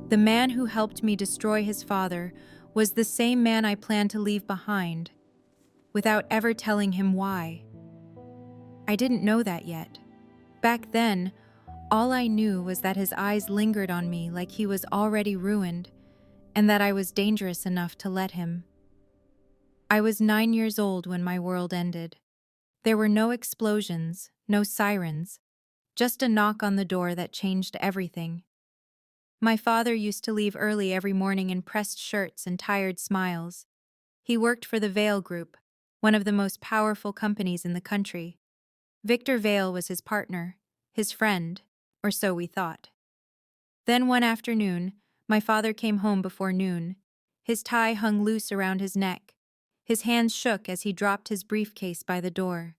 The man who helped me destroy his father was the same man I planned to leave behind, without ever telling him why. I didn't know that yet. Back then, all I knew was that his eyes lingered on me like he was already ruined, and that I was dangerous enough to let him. I was 9 years old when my world ended. There were no explosions, no sirens, just a knock on the door that changed everything. My father used to leave early every morning in pressed shirts and tired smiles. He worked for the Vale Group, one of the most powerful companies in the country. Victor Vale was his partner, his friend, or so we thought. Then one afternoon, my father came home before noon. His tie hung loose around his neck. His hands shook as he dropped his briefcase by the door.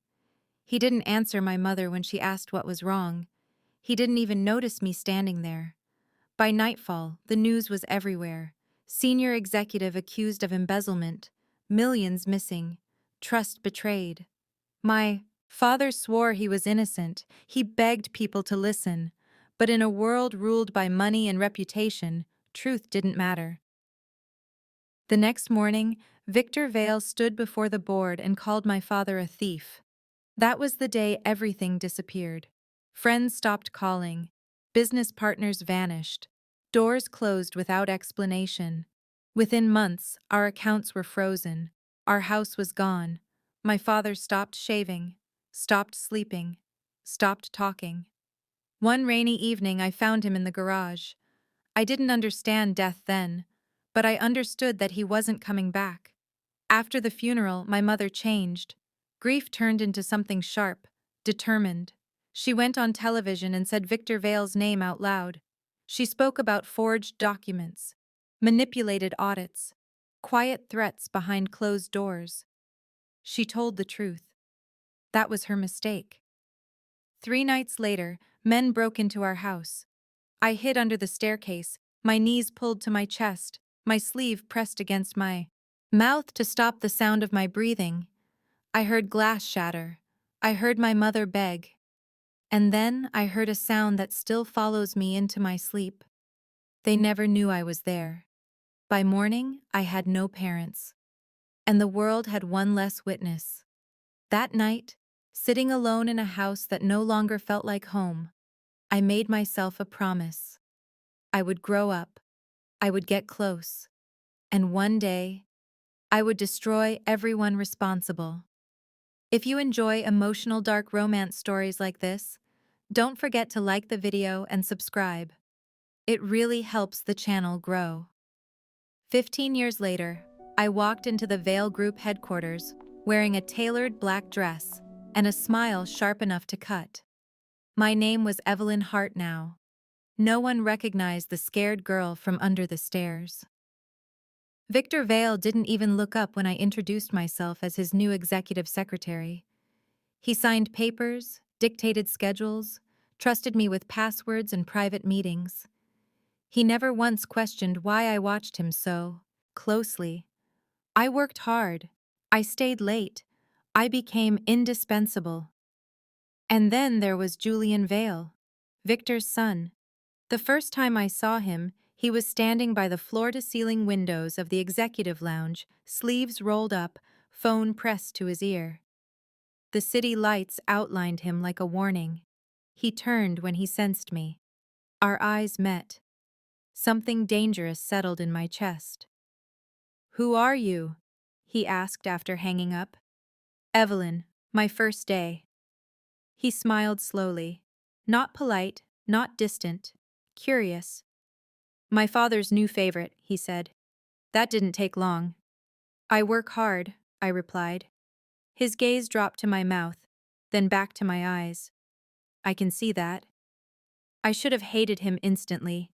He didn't answer my mother when she asked what was wrong. He didn't even notice me standing there. By nightfall, the news was everywhere. Senior executive accused of embezzlement, millions missing, trust betrayed. My father swore he was innocent. He begged people to listen. But in a world ruled by money and reputation, truth didn't matter. The next morning, Victor Vale stood before the board and called my father a thief. That was the day everything disappeared. Friends stopped calling. Business partners vanished. Doors closed without explanation. Within months, our accounts were frozen. Our house was gone. My father stopped shaving, stopped sleeping, stopped talking. One rainy evening, I found him in the garage. I didn't understand death then, but I understood that he wasn't coming back. After the funeral, my mother changed. Grief turned into something sharp, determined. She went on television and said Victor Vale's name out loud. She spoke about forged documents, manipulated audits, quiet threats behind closed doors. She told the truth. That was her mistake. 3 nights later, men broke into our house. I hid under the staircase, my knees pulled to my chest, my sleeve pressed against my mouth to stop the sound of my breathing. I heard glass shatter. I heard my mother beg. And then I heard a sound that still follows me into my sleep. They never knew I was there. By morning, I had no parents. And the world had one less witness. That night, sitting alone in a house that no longer felt like home, I made myself a promise. I would grow up. I would get close. And one day, I would destroy everyone responsible. If you enjoy emotional dark romance stories like this, don't forget to like the video and subscribe. It really helps the channel grow. 15 years later, I walked into the Vale Group headquarters wearing a tailored black dress and a smile sharp enough to cut. My name was Evelyn Hart now. No one recognized the scared girl from under the stairs. Victor Vale didn't even look up when I introduced myself as his new executive secretary. He signed papers, dictated schedules, trusted me with passwords and private meetings. He never once questioned why I watched him so closely. I worked hard. I stayed late. I became indispensable. And then there was Julian Vale, Victor's son. The first time I saw him, he was standing by the floor-to-ceiling windows of the executive lounge, sleeves rolled up, phone pressed to his ear. The city lights outlined him like a warning. He turned when he sensed me. Our eyes met. Something dangerous settled in my chest. "Who are you?" he asked after hanging up. "Evelyn, my first day." He smiled slowly. Not polite, not distant, curious. "My father's new favorite," he said. "That didn't take long." "I work hard," I replied. His gaze dropped to my mouth, then back to my eyes. "I can see that." I should have hated him instantly.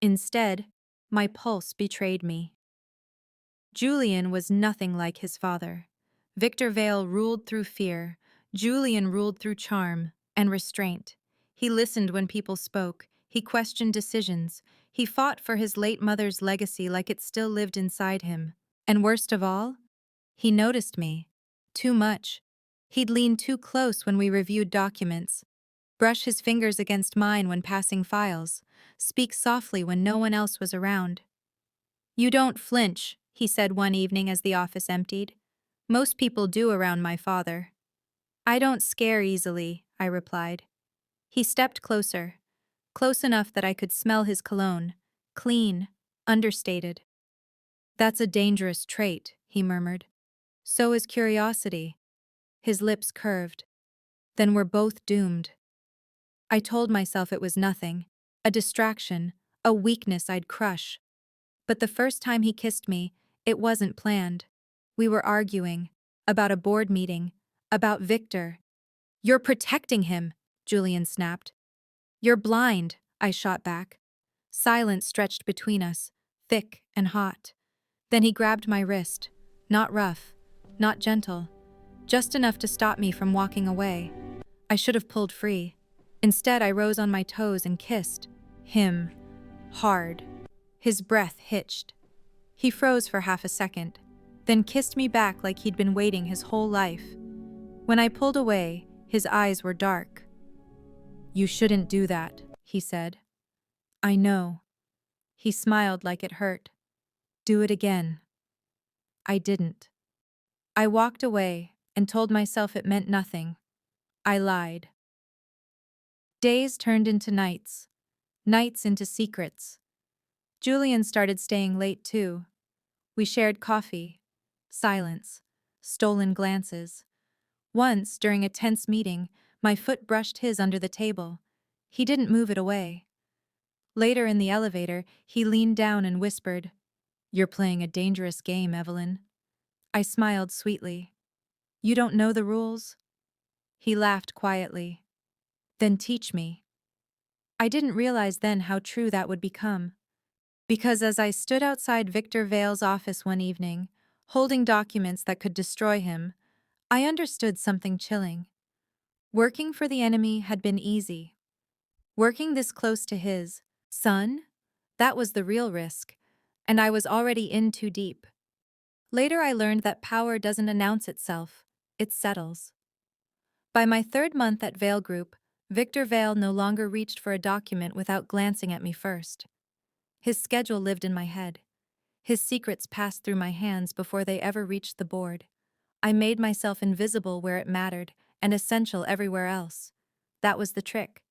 Instead, my pulse betrayed me. Julian was nothing like his father. Victor Vale ruled through fear. Julian ruled through charm and restraint. He listened when people spoke. He questioned decisions. He fought for his late mother's legacy like it still lived inside him. And worst of all, he noticed me. Too much. He'd lean too close when we reviewed documents. brush his fingers against mine when passing files, speak softly when no one else was around. "You don't flinch," he said one evening as the office emptied. "Most people do around my father." "I don't scare easily," I replied. He stepped closer, close enough that I could smell his cologne, clean, understated. "That's a dangerous trait," he murmured. "So is curiosity." His lips curved. "Then we're both doomed." I told myself it was nothing, a distraction, a weakness I'd crush. But the first time he kissed me, it wasn't planned. We were arguing. About a board meeting. About Victor. "You're protecting him," Julian snapped. "You're blind," I shot back. Silence stretched between us, thick and hot. Then he grabbed my wrist. Not rough, not gentle, just enough to stop me from walking away. I should have pulled free. Instead, I rose on my toes and kissed him hard. His breath hitched. He froze for half a second, then kissed me back like he'd been waiting his whole life. When I pulled away, his eyes were dark. "You shouldn't do that," he said. "I know." He smiled like it hurt. "Do it again." I didn't. I walked away and told myself it meant nothing. I lied. Days turned into nights. Nights into secrets. Julian started staying late too. We shared coffee, silence, stolen glances. Once, during a tense meeting, my foot brushed his under the table. He didn't move it away. Later in the elevator, he leaned down and whispered, "You're playing a dangerous game, Evelyn." I smiled sweetly. "You don't know the rules?" He laughed quietly. "Then teach me." I didn't realize then how true that would become. Because as I stood outside Victor Vale's office one evening, holding documents that could destroy him, I understood something chilling. Working for the enemy had been easy. Working this close to his son? That was the real risk, and I was already in too deep. Later I learned that power doesn't announce itself, it settles. By my third month at Vale Group, Victor Vale no longer reached for a document without glancing at me first. His schedule lived in my head. His secrets passed through my hands before they ever reached the board. I made myself invisible where it mattered and essential everywhere else. That was the trick.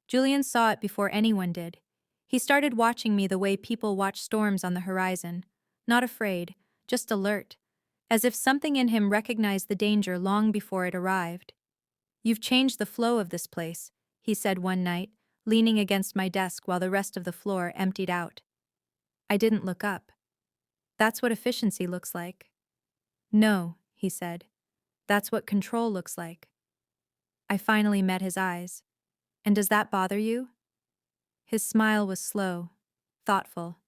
Julian saw it before anyone did. He started watching me the way people watch storms on the horizon. Not afraid, just alert. As if something in him recognized the danger long before it arrived. "You've changed the flow of this place," he said one night, leaning against my desk while the rest of the floor emptied out. I didn't look up. "That's what efficiency looks like." "No," he said. "That's what control looks like." I finally met his eyes. "And does that bother you?" His smile was slow, thoughtful.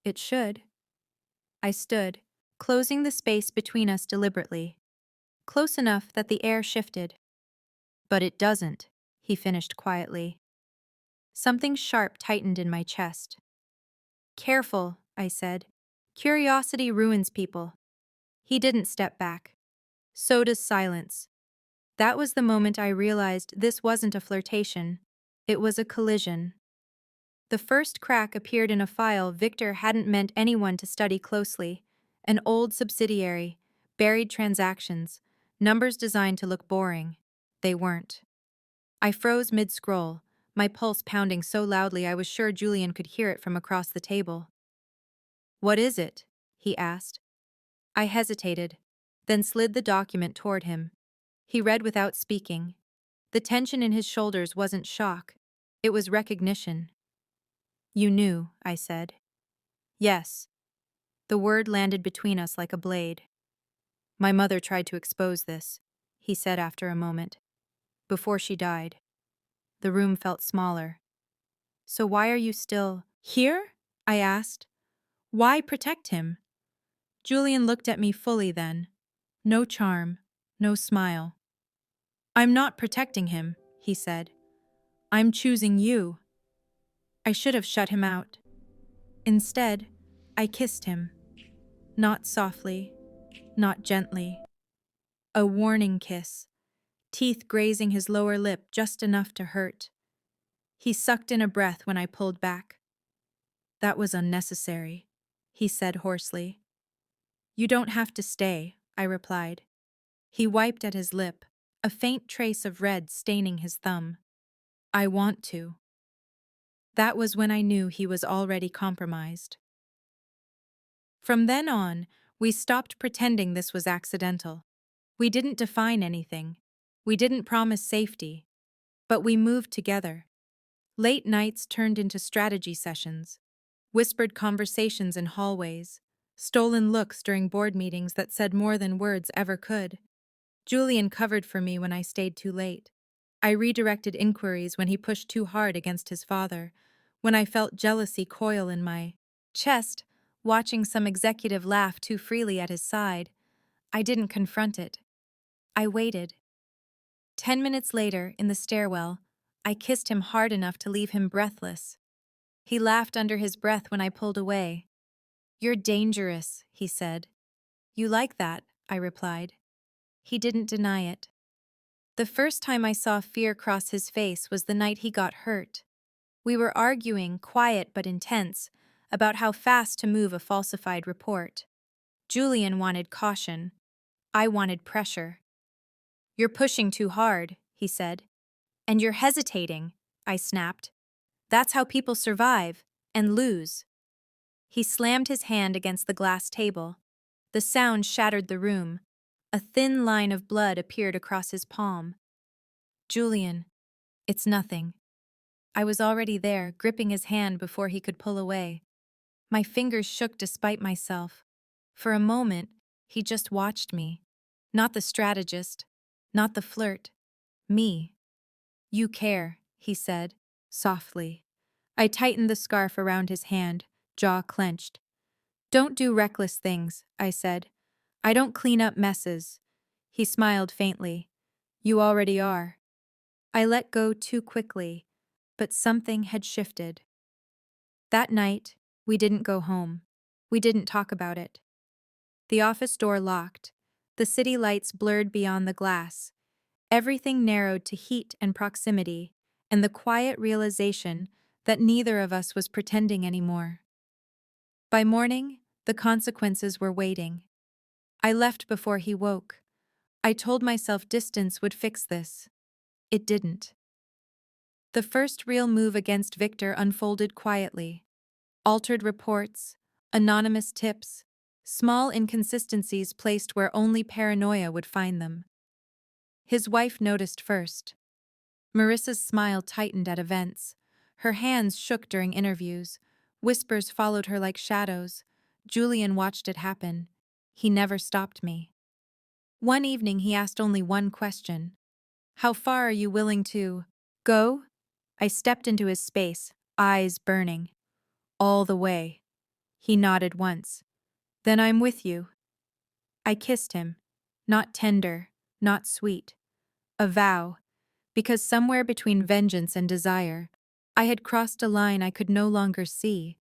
"It should." I stood, closing the space between us deliberately, close enough that the air shifted. "But it doesn't," he finished quietly. Something sharp tightened in my chest. "Careful," I said. "Curiosity ruins people." He didn't step back. So does silence. That was the moment I realized this wasn't a flirtation. It was a collision. The first crack appeared in a file Victor hadn't meant anyone to study closely. An old subsidiary, buried transactions, numbers designed to look boring. They weren't. I froze mid-scroll, my pulse pounding so loudly I was sure Julian could hear it from across the table. "What is it?" he asked. I hesitated, then slid the document toward him. He read without speaking. The tension in his shoulders wasn't shock. It was recognition. "You knew," I said. "Yes." The word landed between us like a blade. "My mother tried to expose this," he said after a moment. "Before she died." The room felt smaller. "So why are you still here?" I asked. "Why protect him?" Julian looked at me fully then. No charm, no smile. "I'm not protecting him," he said. "I'm choosing you." I should have shut him out. Instead, I kissed him. Not softly, not gently. A warning kiss. teeth grazing his lower lip just enough to hurt. He sucked in a breath when I pulled back. "That was unnecessary," he said hoarsely. "You don't have to stay," I replied. He wiped at his lip, a faint trace of red staining his thumb. "I want to." That was when I knew he was already compromised. From then on, we stopped pretending this was accidental. We didn't define anything. We didn't promise safety. But we moved together. Late nights turned into strategy sessions, whispered conversations in hallways, stolen looks during board meetings that said more than words ever could. Julian covered for me when I stayed too late. I redirected inquiries when he pushed too hard against his father, when I felt jealousy coil in my chest, watching some executive laugh too freely at his side. I didn't confront it. I waited. 10 minutes later, in the stairwell, I kissed him hard enough to leave him breathless. He laughed under his breath when I pulled away. "You're dangerous," he said. "You like that," I replied. He didn't deny it. The first time I saw fear cross his face was the night he got hurt. We were arguing, quiet but intense, about how fast to move a falsified report. Julian wanted caution. I wanted pressure. "You're pushing too hard," he said. "And you're hesitating," I snapped. "That's how people survive and lose." He slammed his hand against the glass table. The sound shattered the room. A thin line of blood appeared across his palm. "Julian, it's nothing." I was already there, gripping his hand before he could pull away. My fingers shook despite myself. For a moment, he just watched me. Not the strategist, not the flirt. Me. "You care," he said, softly. I tightened the scarf around his hand, jaw clenched. "Don't do reckless things," I said. "I don't clean up messes." He smiled faintly. "You already are." I let go too quickly, but something had shifted. That night, we didn't go home. We didn't talk about it. The office door locked. The city lights blurred beyond the glass. Everything narrowed to heat and proximity, and the quiet realization that neither of us was pretending anymore. By morning, the consequences were waiting. I left before he woke. I told myself distance would fix this. It didn't. The first real move against Victor unfolded quietly. Altered reports, anonymous tips, small inconsistencies placed where only paranoia would find them. His wife noticed first. Marissa's smile tightened at events. Her hands shook during interviews. Whispers followed her like shadows. Julian watched it happen. He never stopped me. One evening he asked only one question. "How far are you willing to go?" I stepped into his space, eyes burning. "All the way." He nodded once. "Then I'm with you." I kissed him. Not tender, not sweet. A vow. Because somewhere between vengeance and desire, I had crossed a line I could no longer see.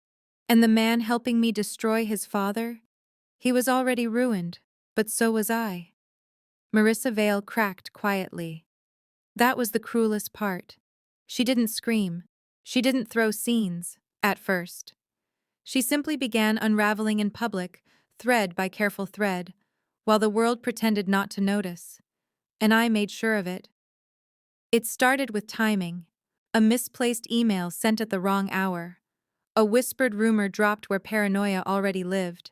And the man helping me destroy his father? He was already ruined, but so was I. Marissa Vale cracked quietly. That was the cruelest part. She didn't scream. She didn't throw scenes, at first. She simply began unraveling in public, thread by careful thread, while the world pretended not to notice. And I made sure of it. It started with timing. A misplaced email sent at the wrong hour. A whispered rumor dropped where paranoia already lived.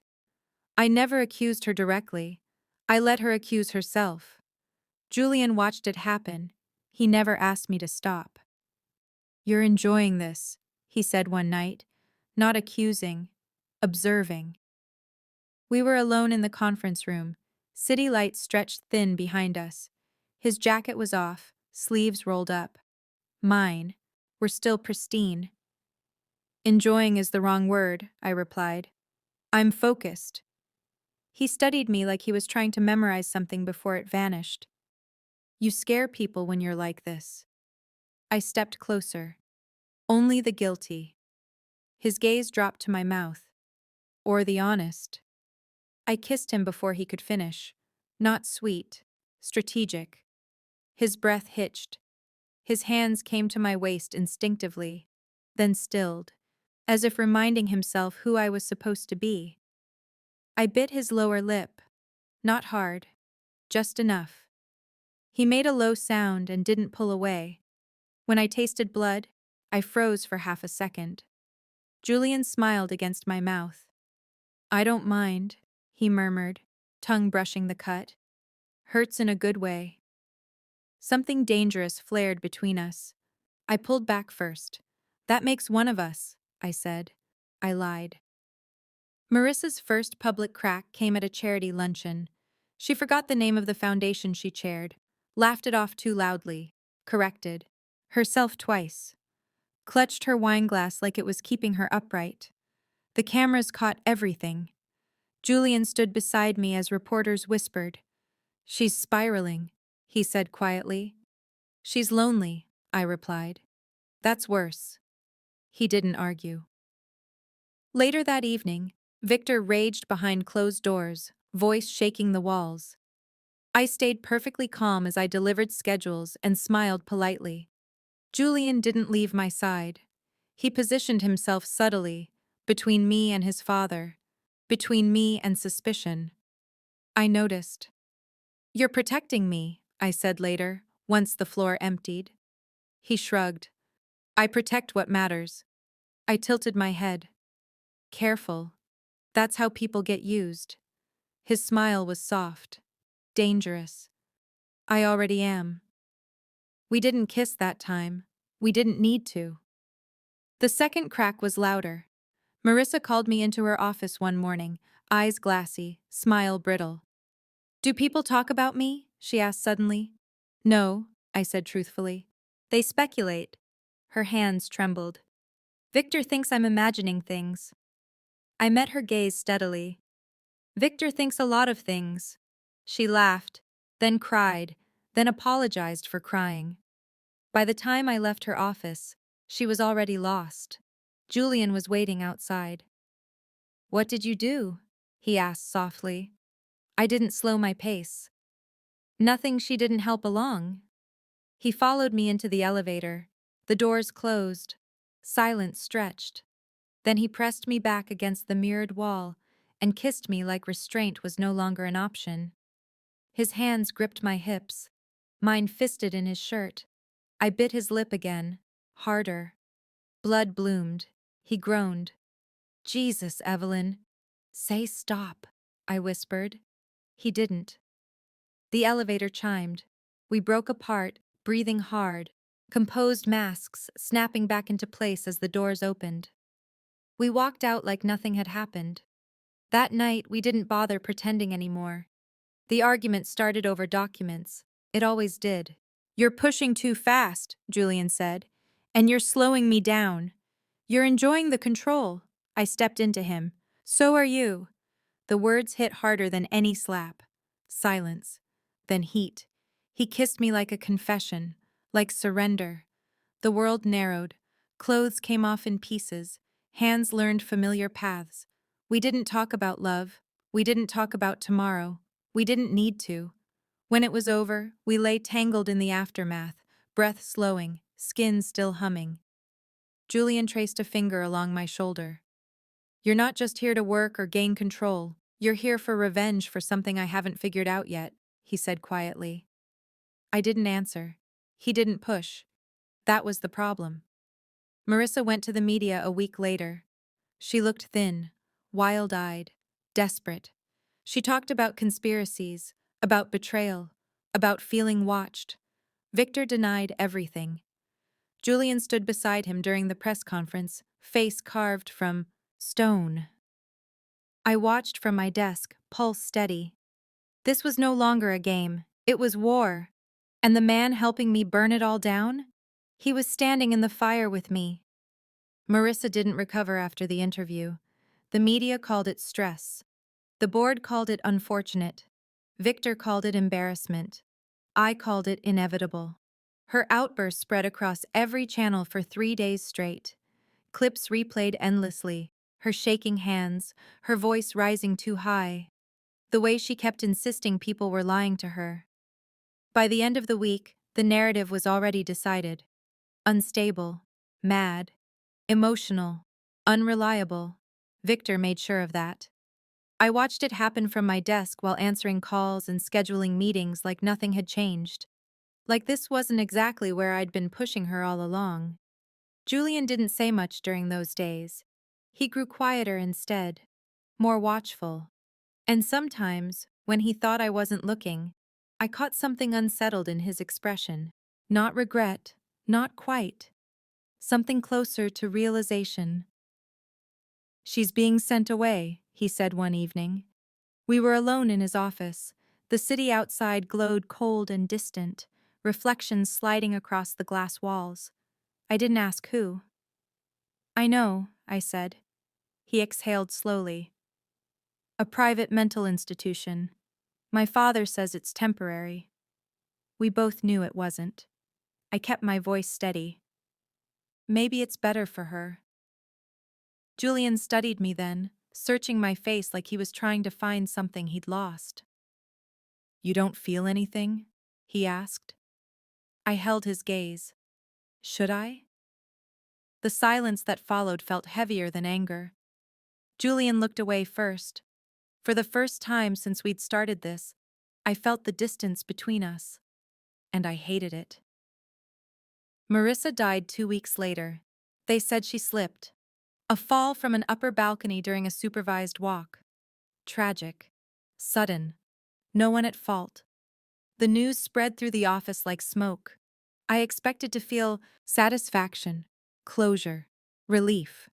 I never accused her directly. I let her accuse herself. Julian watched it happen. He never asked me to stop. "You're enjoying this," he said one night, not accusing, observing. We were alone in the conference room. City lights stretched thin behind us. His jacket was off, sleeves rolled up. Mine were still pristine. "Enjoying is the wrong word," I replied. "I'm focused." He studied me like he was trying to memorize something before it vanished. "You scare people when you're like this." I stepped closer. "Only the guilty." His gaze dropped to my mouth. "Or the honest." I kissed him before he could finish. Not sweet, strategic. His breath hitched. His hands came to my waist instinctively, then stilled, as if reminding himself who I was supposed to be. I bit his lower lip. Not hard, just enough. He made a low sound and didn't pull away. When I tasted blood, I froze for half a second. Julian smiled against my mouth. "I don't mind," he murmured, tongue brushing the cut. "Hurts in a good way." Something dangerous flared between us. I pulled back first. "That makes one of us," I said. I lied. Marissa's first public crack came at a charity luncheon. She forgot the name of the foundation she chaired, laughed it off too loudly, corrected herself twice, clutched her wineglass like it was keeping her upright. The cameras caught everything. Julian stood beside me as reporters whispered. "She's spiraling," he said quietly. "She's lonely," I replied. "That's worse." He didn't argue. Later that evening, Victor raged behind closed doors, voice shaking the walls. I stayed perfectly calm as I delivered schedules and smiled politely. Julian didn't leave my side. He positioned himself subtly, between me and his father, between me and suspicion. I noticed. "You're protecting me," I said later, once the floor emptied. He shrugged. "I protect what matters." I tilted my head. "Careful. That's how people get used." His smile was soft. "Dangerous." "I already am." We didn't kiss that time. We didn't need to. The second crack was louder. Marissa called me into her office one morning, eyes glassy, smile brittle. "Do people talk about me?" she asked suddenly. "No," I said truthfully. "They speculate." Her hands trembled. "Victor thinks I'm imagining things." I met her gaze steadily. "Victor thinks a lot of things." She laughed, then cried, then apologized for crying. By the time I left her office, she was already lost. Julian was waiting outside. "What did you do?" he asked softly. I didn't slow my pace. "Nothing she didn't help along." He followed me into the elevator. The doors closed. Silence stretched. Then he pressed me back against the mirrored wall and kissed me like restraint was no longer an option. His hands gripped my hips, mine fisted in his shirt. I bit his lip again, harder. Blood bloomed. He groaned. "Jesus, Evelyn." "Say stop," I whispered. He didn't. The elevator chimed. We broke apart, breathing hard, composed masks snapping back into place as the doors opened. We walked out like nothing had happened. That night, we didn't bother pretending anymore. The argument started over documents. It always did. "You're pushing too fast," Julian said, "and you're slowing me down. You're enjoying the control." I stepped into him. "So are you." The words hit harder than any slap. Silence. Then heat. He kissed me like a confession, like surrender. The world narrowed. Clothes came off in pieces. Hands learned familiar paths. We didn't talk about love. We didn't talk about tomorrow. We didn't need to. When it was over, we lay tangled in the aftermath, breath slowing, skin still humming. Julian traced a finger along my shoulder. "You're not just here to work or gain control. You're here for revenge for something I haven't figured out yet," he said quietly. I didn't answer. He didn't push. That was the problem. Marissa went to the media a week later. She looked thin, wild-eyed, desperate. She talked about conspiracies, about betrayal, about feeling watched. Victor denied everything. Julian stood beside him during the press conference, face carved from stone. I watched from my desk, pulse steady. This was no longer a game. It was war. And the man helping me burn it all down? He was standing in the fire with me. Marissa didn't recover after the interview. The media called it stress. The board called it unfortunate. Victor called it embarrassment. I called it inevitable. Her outburst spread across every channel for 3 days straight. Clips replayed endlessly, her shaking hands, her voice rising too high. The way she kept insisting people were lying to her. By the end of the week, The narrative was already decided. Unstable, mad, emotional, unreliable. Victor made sure of that. I watched it happen from my desk while answering calls and scheduling meetings like nothing had changed. Like this wasn't exactly where I'd been pushing her all along. Julian didn't say much during those days. He grew quieter instead, more watchful. And sometimes, when he thought I wasn't looking, I caught something unsettled in his expression. Not regret, not quite. Something closer to realization. "She's being sent away," he said one evening. We were alone in his office. The city outside glowed cold and distant, reflections sliding across the glass walls. I didn't ask who. "I know," I said. He exhaled slowly. "A private mental institution. My father says it's temporary." We both knew it wasn't. I kept my voice steady. "Maybe it's better for her." Julian studied me then, searching my face like he was trying to find something he'd lost. "You don't feel anything?" he asked. I held his gaze. Should I? The silence that followed felt heavier than anger. Julian looked away first. For the first time since we'd started this, I felt the distance between us. And I hated it. Marissa died 2 weeks later. They said she slipped. A fall from an upper balcony during a supervised walk. Tragic. Sudden. No one at fault. The news spread through the office like smoke. I expected to feel satisfaction, closure, relief.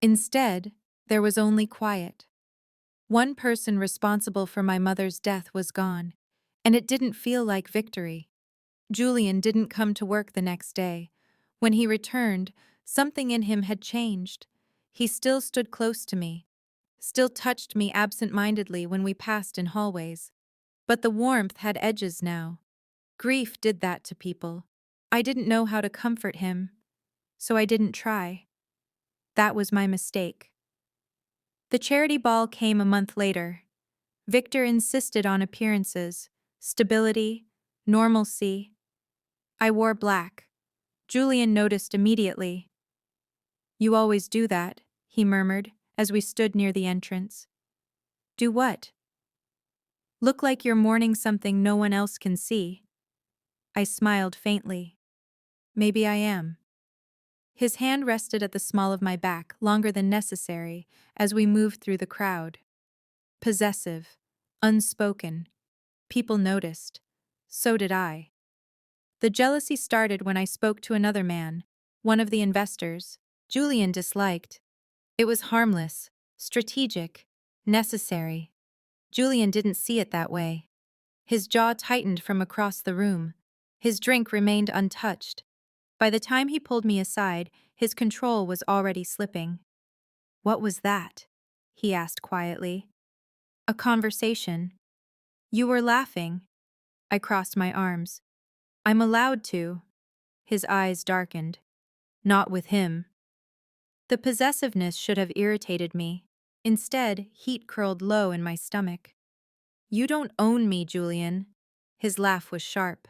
Instead, there was only quiet. One person responsible for my mother's death was gone, and it didn't feel like victory. Julian didn't come to work the next day. When he returned, something in him had changed. He still stood close to me, still touched me absent-mindedly when we passed in hallways. But the warmth had edges now. Grief did that to people. I didn't know how to comfort him, so I didn't try. That was my mistake. The charity ball came a month later. Victor insisted on appearances, stability, normalcy. I wore black. Julian noticed immediately. "You always do that," he murmured as we stood near the entrance. "Do what?" "Look like you're mourning something no one else can see." I smiled faintly. "Maybe I am." His hand rested at the small of my back longer than necessary as we moved through the crowd. Possessive, unspoken. People noticed. So did I. The jealousy started when I spoke to another man, one of the investors. Julian disliked. It was harmless, strategic, necessary. Julian didn't see it that way. His jaw tightened from across the room. His drink remained untouched. By the time he pulled me aside, his control was already slipping. "What was that?" he asked quietly. "A conversation." "You were laughing." I crossed my arms. "I'm allowed to." His eyes darkened. "Not with him." The possessiveness should have irritated me. Instead, heat curled low in my stomach. "You don't own me, Julian." His laugh was sharp.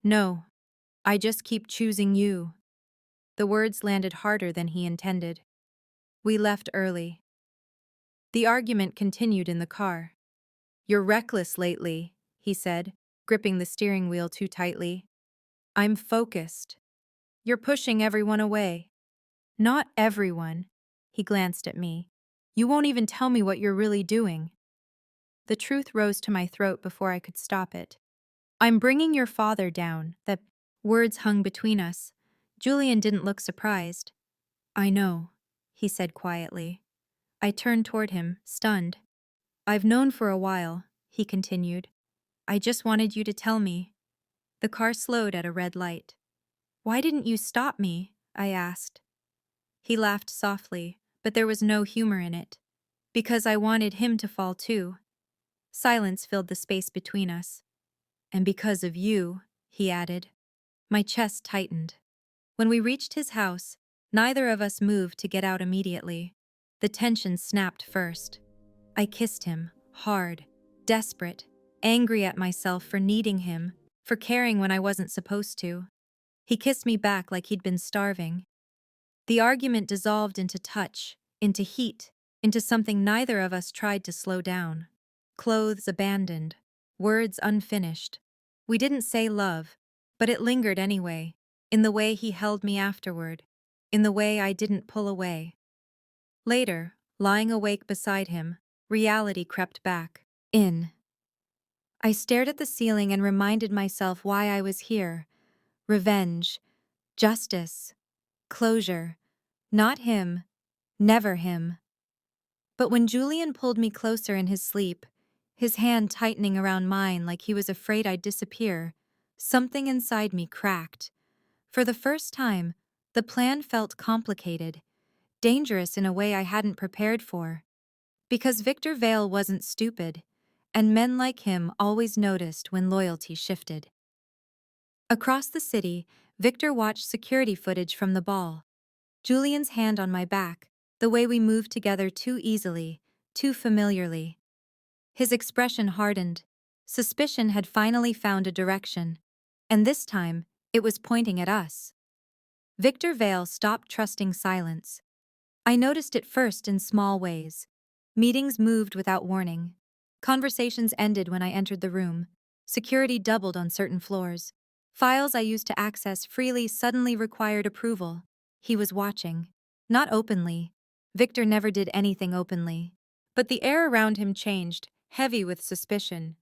"No, I just keep choosing you." The words landed harder than he intended. We left early. The argument continued in the car. "You're reckless lately," he said, gripping the steering wheel too tightly. "I'm focused." "You're pushing everyone away." "Not everyone." He glanced at me. "You won't even tell me what you're really doing." The truth rose to my throat before I could stop it. "I'm bringing your father down." The words hung between us. Julian didn't look surprised. "I know," he said quietly. I turned toward him, stunned. "I've known for a while," he continued. "I just wanted you to tell me." The car slowed at a red light. "Why didn't you stop me?" I asked. He laughed softly, but there was no humor in it. "Because I wanted him to fall too." Silence filled the space between us. "And because of you," he added. My chest tightened. When we reached his house, neither of us moved to get out immediately. The tension snapped first. I kissed him, hard, desperate, angry at myself for needing him, for caring when I wasn't supposed to. He kissed me back like he'd been starving. The argument dissolved into touch, into heat, into something neither of us tried to slow down. Clothes abandoned, words unfinished. We didn't say love, but it lingered anyway, in the way he held me afterward, in the way I didn't pull away. Later, lying awake beside him, reality crept back. In. I stared at the ceiling and reminded myself why I was here. Revenge. Justice. Closure. Not him. Never him. But when Julian pulled me closer in his sleep, his hand tightening around mine like he was afraid I'd disappear, something inside me cracked. For the first time, the plan felt complicated, dangerous in a way I hadn't prepared for. Because Victor Vale wasn't stupid, and men like him always noticed when loyalty shifted. Across the city, Victor watched security footage from the ball. Julian's hand on my back, the way we moved together too easily, too familiarly. His expression hardened. Suspicion had finally found a direction. And this time, it was pointing at us. Victor Vale stopped trusting silence. I noticed it first in small ways. Meetings moved without warning. Conversations ended when I entered the room. Security doubled on certain floors. Files I used to access freely suddenly required approval. He was watching. Not openly. Victor never did anything openly. But the air around him changed, heavy with suspicion.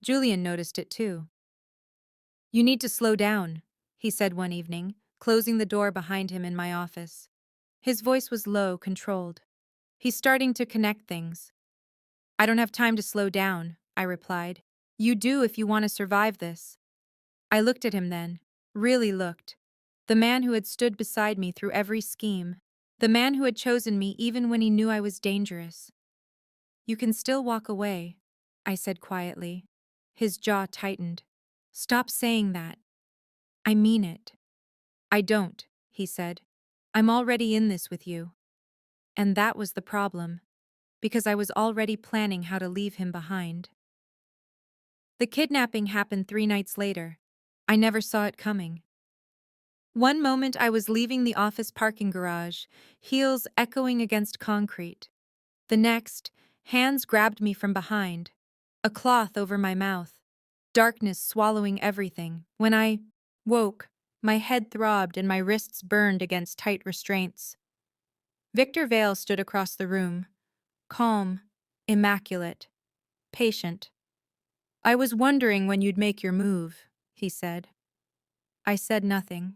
Julian noticed it too. "You need to slow down," he said one evening, closing the door behind him in my office. His voice was low, controlled. "He's starting to connect things." "I don't have time to slow down," I replied. "You do if you want to survive this." I looked at him then, really looked. The man who had stood beside me through every scheme. The man who had chosen me even when he knew I was dangerous. "You can still walk away," I said quietly. His jaw tightened. "Stop saying that." "I mean it." "I don't," he said. "I'm already in this with you." And that was the problem, because I was already planning how to leave him behind. The kidnapping happened 3 nights later. I never saw it coming. One moment I was leaving the office parking garage, heels echoing against concrete. The next, hands grabbed me from behind, a cloth over my mouth, darkness swallowing everything. When I woke, my head throbbed and my wrists burned against tight restraints. Victor Vale stood across the room, calm, immaculate, patient. "I was wondering when you'd make your move," he said. I said nothing.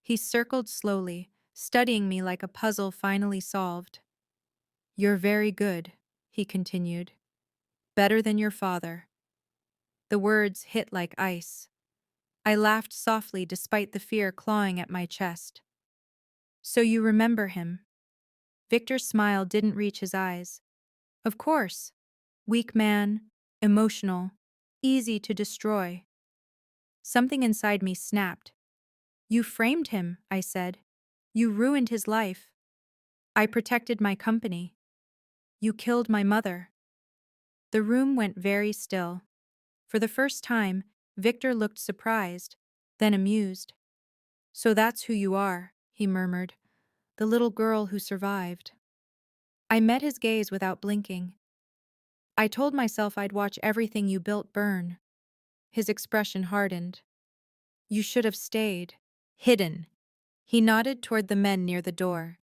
He circled slowly, studying me like a puzzle finally solved. "You're very good," he continued. "Better than your father." The words hit like ice. I laughed softly despite the fear clawing at my chest. "So you remember him?" Victor's smile didn't reach his eyes. "Of course. Weak man, emotional, easy to destroy." Something inside me snapped. "You framed him," I said. "You ruined his life." "I protected my company." "You killed my mother." The room went very still. For the first time, Victor looked surprised, then amused. "So that's who you are," he murmured. "The little girl who survived." I met his gaze without blinking. "I told myself I'd watch everything you built burn." His expression hardened. "You should have stayed. Hidden." He nodded toward the men near the door.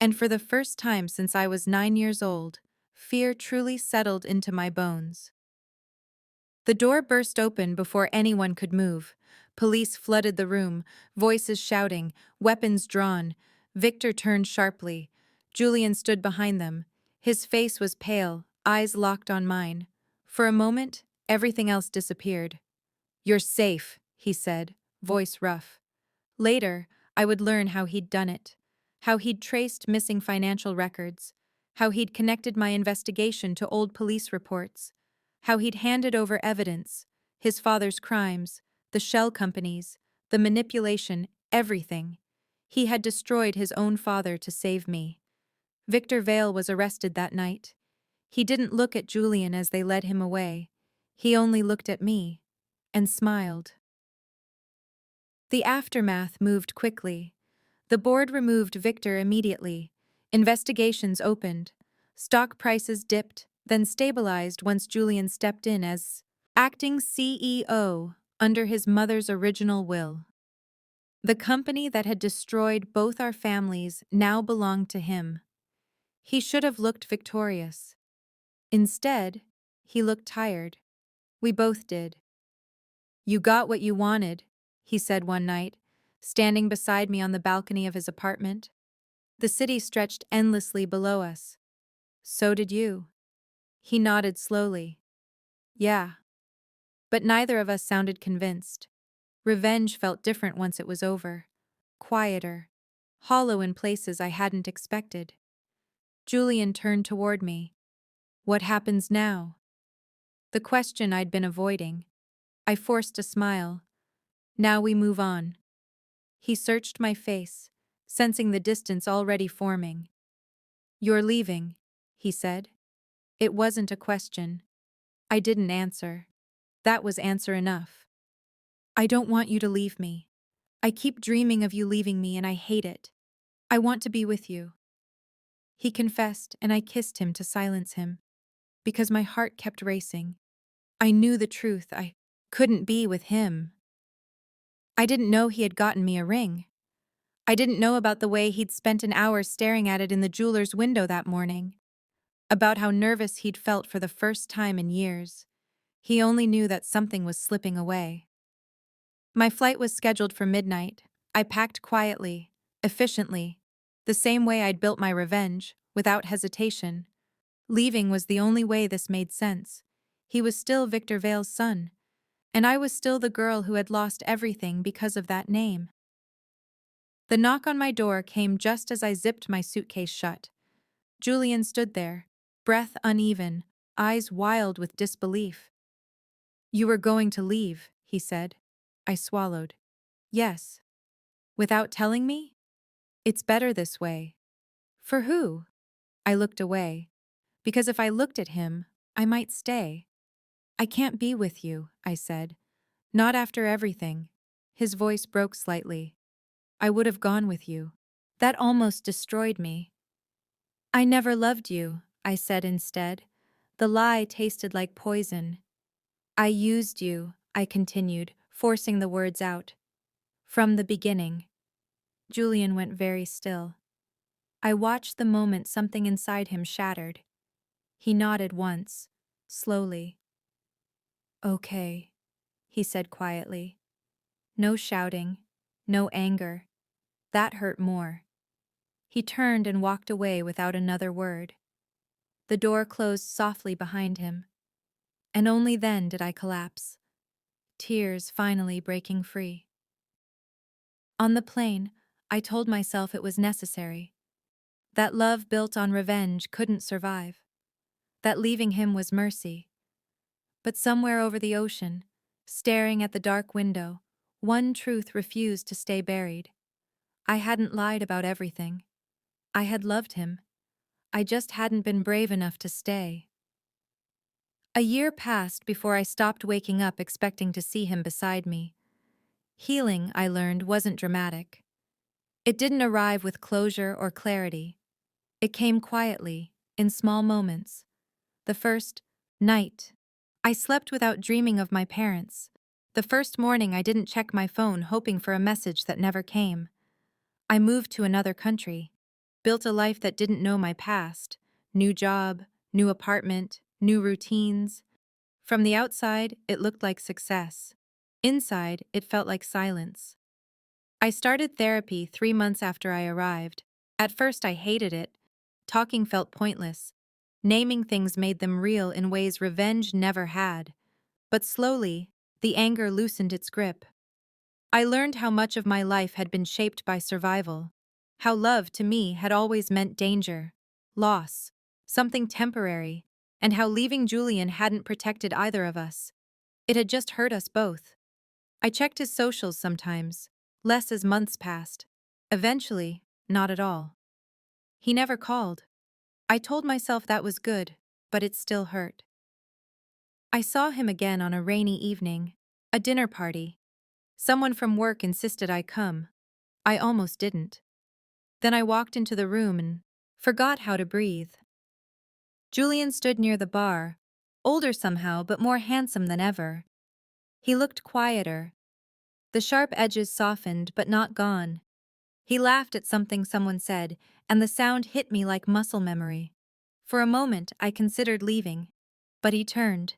And for the first time since I was 9 years old, fear truly settled into my bones. The door burst open before anyone could move. Police flooded the room, voices shouting, weapons drawn. Victor turned sharply. Julian stood behind them. His face was pale, eyes locked on mine. For a moment, everything else disappeared. "You're safe," he said, voice rough. Later, I would learn how he'd done it, how he'd traced missing financial records, how he'd connected my investigation to old police reports, how he'd handed over evidence, his father's crimes, the shell companies, the manipulation, everything. He had destroyed his own father to save me. Victor Vale was arrested that night. He didn't look at Julian as they led him away. He only looked at me. and smiled. The aftermath moved quickly. The board removed Victor immediately. Investigations opened. Stock prices dipped, then stabilized once Julian stepped in as acting CEO under his mother's original will. The company that had destroyed both our families now belonged to him. He should have looked victorious. Instead, he looked tired. We both did. "You got what you wanted," he said one night, standing beside me on the balcony of his apartment. The city stretched endlessly below us. "So did you." He nodded slowly. "Yeah." But neither of us sounded convinced. Revenge felt different once it was over. Quieter. Hollow in places I hadn't expected. Julian turned toward me. "What happens now?" The question I'd been avoiding. I forced a smile. "Now we move on." He searched my face, sensing the distance already forming. "You're leaving," he said. It wasn't a question. I didn't answer. That was answer enough. "I don't want you to leave me. I keep dreaming of you leaving me and I hate it. I want to be with you." He confessed and I kissed him to silence him, because my heart kept racing. I knew the truth. I couldn't be with him. I didn't know he had gotten me a ring. I didn't know about the way he'd spent an hour staring at it in the jeweler's window that morning. About how nervous he'd felt for the first time in years. He only knew that something was slipping away. My flight was scheduled for midnight. I packed quietly, efficiently, the same way I'd built my revenge, without hesitation. Leaving was the only way this made sense. He was still Victor Vale's son, and I was still the girl who had lost everything because of that name. The knock on my door came just as I zipped my suitcase shut. Julian stood there, breath uneven, eyes wild with disbelief. "You were going to leave," he said. I swallowed. "Yes." "Without telling me?" "It's better this way." "For who?" I looked away. Because if I looked at him, I might stay. "I can't be with you," I said. "Not after everything." His voice broke slightly. "I would have gone with you." That almost destroyed me. "I never loved you," I said instead. The lie tasted like poison. "I used you," I continued, forcing the words out. "From the beginning." Julian went very still. I watched the moment something inside him shattered. He nodded once, slowly. "Okay," he said quietly. No shouting, no anger. That hurt more. He turned and walked away without another word. The door closed softly behind him. And only then did I collapse, tears finally breaking free. On the plane, I told myself it was necessary. That love built on revenge couldn't survive. That leaving him was mercy. But somewhere over the ocean, staring at the dark window, one truth refused to stay buried. I hadn't lied about everything. I had loved him. I just hadn't been brave enough to stay. A year passed before I stopped waking up expecting to see him beside me. Healing, I learned, wasn't dramatic. It didn't arrive with closure or clarity. It came quietly, in small moments. The first night, I slept without dreaming of my parents. The first morning I didn't check my phone hoping for a message that never came. I moved to another country, built a life that didn't know my past. New job, new apartment, new routines. From the outside, it looked like success. Inside, it felt like silence. I started therapy 3 months after I arrived. At first I hated it. Talking felt pointless. Naming things made them real in ways revenge never had. But slowly, the anger loosened its grip. I learned how much of my life had been shaped by survival. How love, to me, had always meant danger, loss, something temporary, and how leaving Julian hadn't protected either of us. It had just hurt us both. I checked his socials sometimes, less as months passed. Eventually, not at all. He never called. I told myself that was good, but it still hurt. I saw him again on a rainy evening. A dinner party. Someone from work insisted I come. I almost didn't. Then I walked into the room and forgot how to breathe. Julian stood near the bar, older somehow but more handsome than ever. He looked quieter. The sharp edges softened but not gone. He laughed at something someone said, and the sound hit me like muscle memory. For a moment I considered leaving, but he turned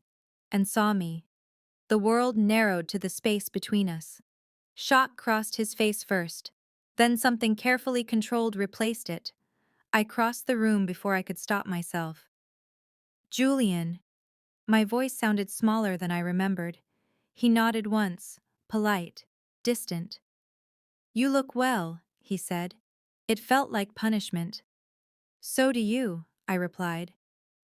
and saw me. The world narrowed to the space between us. Shock crossed his face first, then something carefully controlled replaced it. I crossed the room before I could stop myself. Julian. My voice sounded smaller than I remembered. He nodded once, polite, distant. You look well, he said. It felt like punishment. So do you, I replied.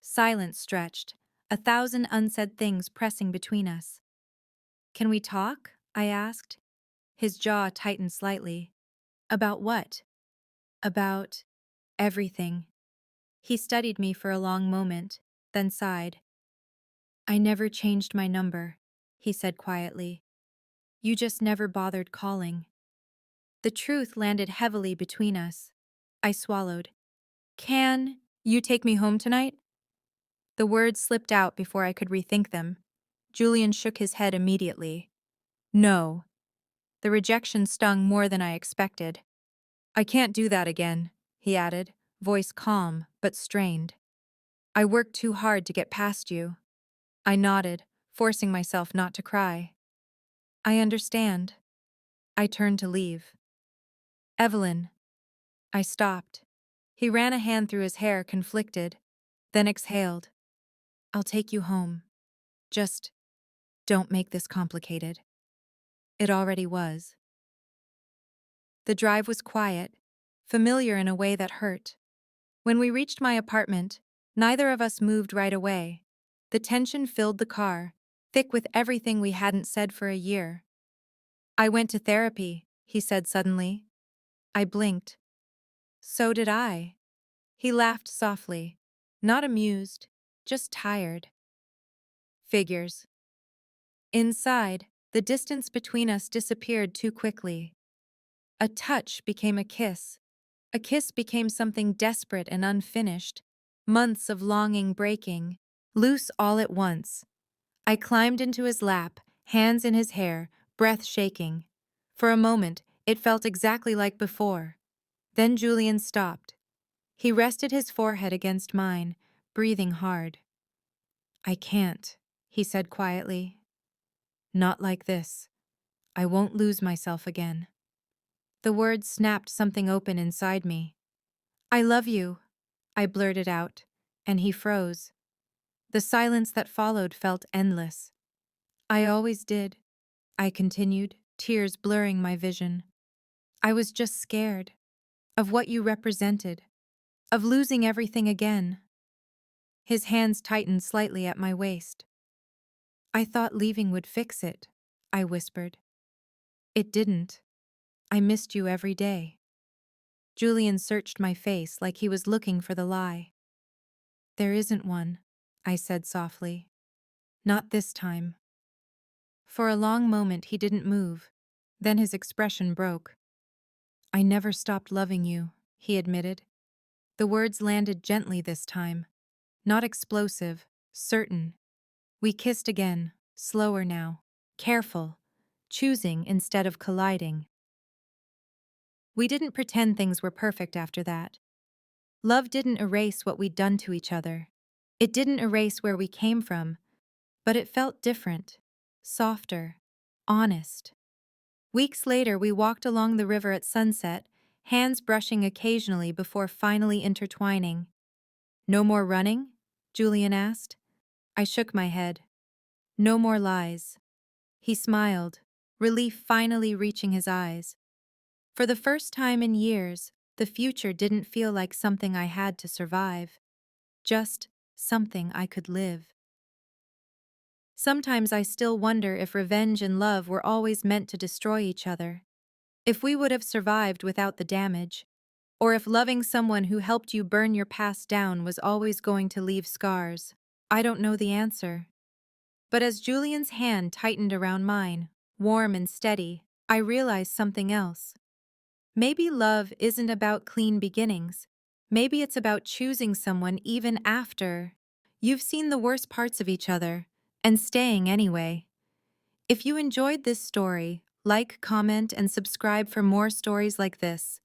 Silence stretched, 1,000 unsaid things pressing between us. Can we talk? I asked. His jaw tightened slightly. About what? About everything. He studied me for a long moment, then sighed. I never changed my number, he said quietly. You just never bothered calling. The truth landed heavily between us. I swallowed. Can you take me home tonight? The words slipped out before I could rethink them. Julian shook his head immediately. No. The rejection stung more than I expected. I can't do that again, he added, voice calm but strained. I worked too hard to get past you. I nodded, forcing myself not to cry. I understand. I turned to leave. Evelyn. I stopped. He ran a hand through his hair, conflicted, then exhaled. I'll take you home. Just don't make this complicated. It already was. The drive was quiet, familiar in a way that hurt. When we reached my apartment, neither of us moved right away. The tension filled the car, thick with everything we hadn't said for a year. I went to therapy, he said suddenly. I blinked. So did I. He laughed softly, not amused, just tired. Figures. Inside, the distance between us disappeared too quickly. A touch became a kiss. A kiss became something desperate and unfinished. Months of longing breaking, loose all at once. I climbed into his lap, hands in his hair, breath shaking. For a moment, it felt exactly like before. Then Julian stopped. He rested his forehead against mine, breathing hard. I can't, he said quietly. Not like this. I won't lose myself again. The words snapped something open inside me. I love you, I blurted out, and he froze. The silence that followed felt endless. I always did, I continued, tears blurring my vision. I was just scared of what you represented, of losing everything again. His hands tightened slightly at my waist. I thought leaving would fix it, I whispered. It didn't. I missed you every day. Julian searched my face like he was looking for the lie. There isn't one, I said softly. Not this time. For a long moment he didn't move. Then his expression broke. I never stopped loving you, he admitted. The words landed gently this time. Not explosive, certain. We kissed again, slower now, careful, choosing instead of colliding. We didn't pretend things were perfect after that. Love didn't erase what we'd done to each other. It didn't erase where we came from, but it felt different, softer, honest. Weeks later, we walked along the river at sunset, hands brushing occasionally before finally intertwining. No more running? Julian asked. I shook my head. No more lies. He smiled, relief finally reaching his eyes. For the first time in years, the future didn't feel like something I had to survive, just something I could live. Sometimes I still wonder if revenge and love were always meant to destroy each other. If we would have survived without the damage, or if loving someone who helped you burn your past down was always going to leave scars. I don't know the answer. But as Julian's hand tightened around mine, warm and steady, I realized something else. Maybe love isn't about clean beginnings. Maybe it's about choosing someone even after you've seen the worst parts of each other, and staying anyway. If you enjoyed this story, like, comment, and subscribe for more stories like this.